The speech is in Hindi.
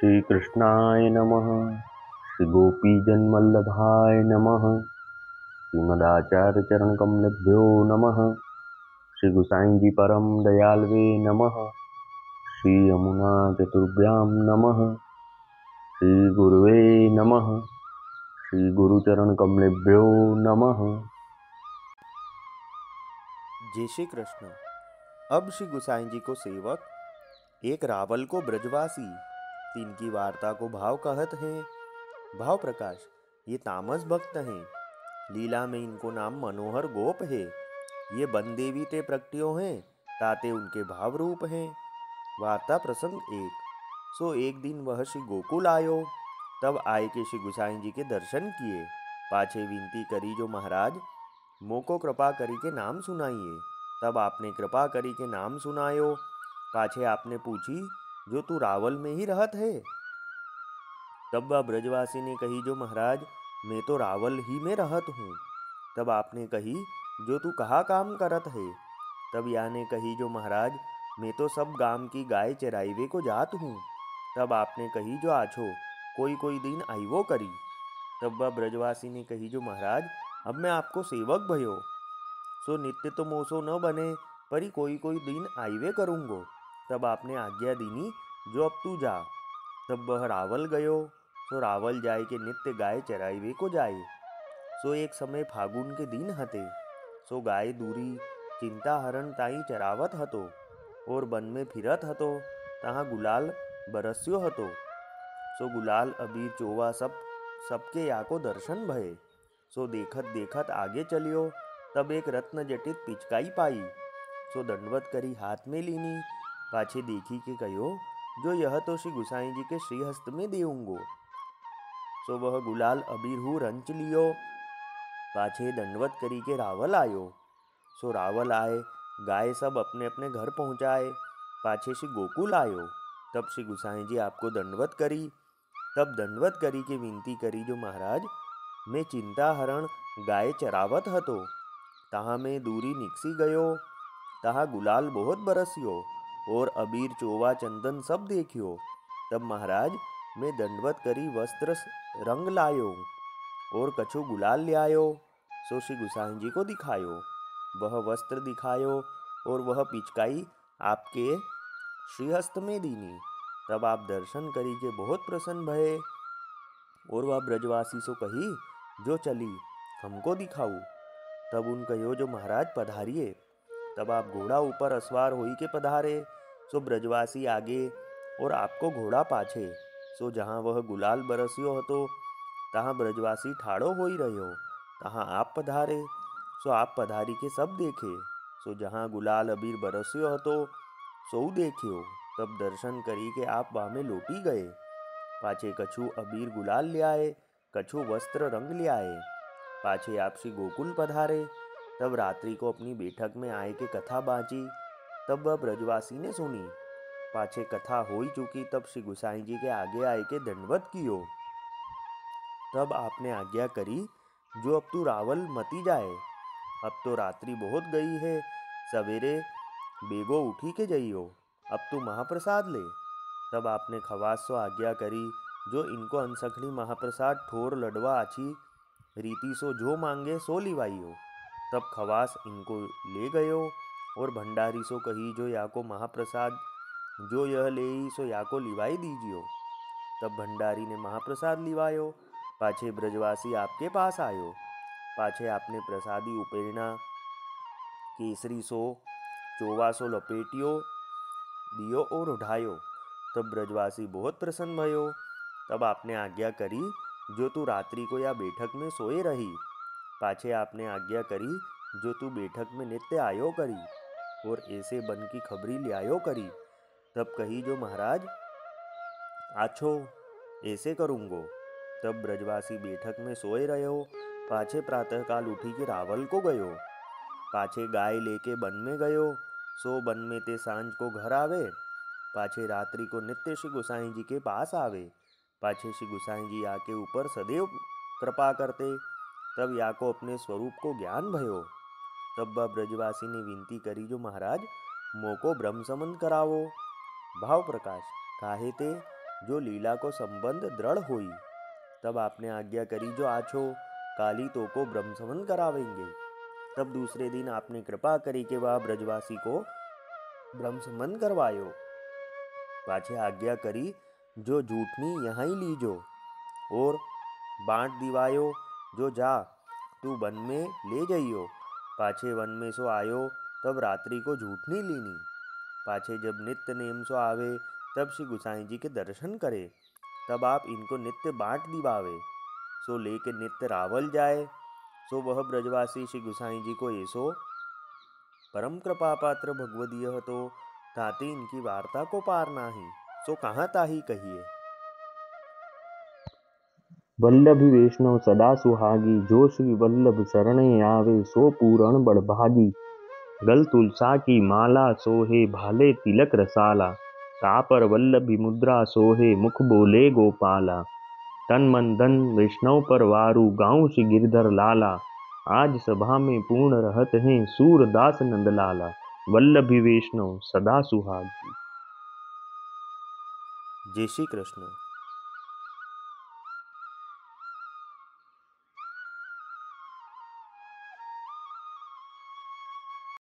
श्री कृष्णाय नमः। श्री गोपीजनवल्लभाय नमः। श्रीमदाचार्य चरण कमलेभ्यो नमः। श्री गुसाई जी परम दयालवे नमः। श्री यमुना चतुर्भ्यां नमः। श्री गुरुवे नमः। श्री गुरुचरण कमलेभ्यो नमः। जय श्री कृष्ण। अब श्री गुसाई जी को सेवक एक रावल को ब्रजवासी तीन की वार्ता को भाव कहत हैं। भाव प्रकाश ये तामस भक्त हैं। लीला में इनको नाम मनोहर गोप है। ये बन देवी ते प्रकटियों हैं, ताते उनके भाव रूप हैं। वार्ता प्रसंग एक। सो एक दिन वह श्री गोकुल आयो। तब आए के श्री गुसाई जी के दर्शन किए। पाछे विनती करी जो महाराज मोको कृपा करी के नाम सुनाइए। तब आपने कृपा करी के नाम सुनायो। पाछे आपने पूछी जो तू रावल में ही रहत है। तब वह ब्रजवासी ने कही जो महाराज मैं तो रावल ही में रहत हूँ। तब आपने कही जो तू कहाँ काम करत है। तब या ने कही जो महाराज मैं तो सब गांव की गाय चराइवे को जात हूँ। तब आपने कही जो आछो कोई कोई दिन आइवो करी। तब वह ब्रजवासी ने कही जो महाराज अब मैं आपको सेवक भयो, सो नित्य तो मोसो न बने, परी कोई कोई दिन आइवे करूँगो। तब आपने आज्ञा दीनी जो अब तू जा। तब वह रावल गयो। सो रावल जाए के नित्य गाय चराइवे को जाए। सो एक समय फागुन के दिन हते। सो गाय दूरी चिंता हरण ताई चरावत हतो और वन में फिरत हतो। तहाँ गुलाल बरस्यो हतो। सो गुलाल अबीर चोवा सबके याको दर्शन भये। सो देखत देखत आगे चलियो। तब एक रत्न जटित पिचकाई पाई। सो दंडवत करी हाथ में लीनी। पाछे देखी के कहो जो यह तो श्री गुसाई जी के श्रीहस्त में देऊंगो। सो वह गुलाल अबीर हूँ रंच लियो। पाछे दंडवत करी के रावल आयो। सो रावल आए गाय सब अपने अपने घर पहुँचाए। पाछे श्री गोकुल आयो। तब श्री गुसाई जी आपको दंडवत करी। तब दंडवत करी के विनती करी जो महाराज मैं चिंता हरण गाय चरावत हतो। तहाँ में दूरी निकसी गयो। तहाँ गुलाल बहुत बरसियो और अबीर चोवा चंदन सब देखियो। तब महाराज मैं दंडवत करी वस्त्र रंग लायो और कछु गुलाल ले आयो। सो श्री गुसाई जी को दिखायो। वह वस्त्र दिखायो और वह पिचकाई आपके श्रीहस्त में दीनी। तब आप दर्शन करी के बहुत प्रसन्न भये और वह ब्रजवासी सो कही जो चली हमको दिखाऊ। तब उन कहो जो महाराज पधारिए। तब आप घोड़ा ऊपर असवार होई के पधारे। सो ब्रजवासी आगे और आपको घोड़ा पाछे। सो जहाँ वह गुलाल बरसियो हतो तहाँ ब्रजवासी ठाड़ो होई रहो। तहाँ आप पधारे। सो आप पधारी के सब देखे। सो जहाँ गुलाल अबीर बरसियो हतो सो देखियो। तब दर्शन करी के आप वहाँ में लौटी गए। पाछे कछु अबीर गुलाल ले आए, कछु वस्त्र रंग ले आए। पाछे आप श्री गोकुल पधारे। तब रात्रि को अपनी बैठक में आए के कथा बाँची। तब वह ब्रजवासी ने सुनी। पाछे कथा हो चुकी। तब श्री गुसाई जी के आगे आए के दंडवत कियो। तब आपने आज्ञा करी जो अब तू रावल मती जाए। अब तो रात्रि बहुत गई है, सवेरे बेगो उठी के जइयो। अब तू महाप्रसाद ले। तब आपने खवास सो आज्ञा करी जो इनको अनसखड़ी महाप्रसाद ठोर लडवा आछी रीति सो जो मांगे सो लिवाइयो। तब खवास इनको ले गयो और भंडारी सो कही जो याको महाप्रसाद जो यह ले सो याको लिवाई दीजियो। तब भंडारी ने महाप्रसाद लिवायो। पाछे ब्रजवासी आपके पास आयो। पाछे आपने प्रसादी उपेरना केसरी सो चोवा सो लपेटियो दियो और उठायो। तब ब्रजवासी बहुत प्रसन्न भयो। तब आपने आज्ञा करी जो तू रात्रि को या बैठक में सोए रही। पाछे आपने आज्ञा करी जो तू बैठक में नित्य आयो करी और ऐसे बन की खबरी ले आयो करी। तब कही जो महाराज आछो ऐसे करूँगो। तब ब्रजवासी बैठक में सोए रहो। पाछे प्रातःकाल उठी के रावल को गयो। पाछे गाय लेके वन में गयो। सो वन में ते सांझ को घर आवे। पाछे रात्रि को नित्य श्री गुसाई जी के पास आवे। पाछे श्री गुसाई जी आके ऊपर सदैव कृपा करते। तब याको अपने स्वरूप को ज्ञान भयो। तब वह ब्रजवासी ने विनती करी जो महाराज मोको ब्रह्म संबंध करावो। भाव प्रकाश काहे ते जो लीला को संबंध दृढ़ हुई। तब आपने आज्ञा करी जो आछो काली तो को ब्रह्मसमन करावेंगे। तब दूसरे दिन आपने कृपा करी कि वह ब्रजवासी को ब्रह्मसमन करवायो। पाछे आज्ञा करी जो झूठनी यहाँ ही लीजो और बांट दिवायो जो जा तू वन में ले जाइयो। पाछे वन में सो आयो तब रात्रि को झूठनी लीनी। पाछे जब नित्य नेम सो आवे तब श्री गुसाई जी के दर्शन करे। तब आप इनको नित्य बांट दिवावे सो लेके नित्य रावल जाए। सो वह ब्रजवासी श्री गुसाई जी को ऐसो परम कृपा पात्र भगवदीय तो ताते इनकी वार्ता को पार नाही। सो कहाँ ताही कहिए। वल्लभी वैष्णव सदा सुहागी, जो श्री वल्लभ शरणे आवे सो पूरण बड़भागी। गल तुलसा की माला सोहे भाले तिलक रसाला, तापर वल्लभी मुद्रा सोहे मुख बोले गोपाला। तन मन धन वैष्णव पर वारू गाँव श्री गिरधर लाला, आज सभा में पूर्ण रहत हैं सूरदास नंदलाला। वल्लभी वैष्णव सदा सुहागी। जय श्री कृष्ण।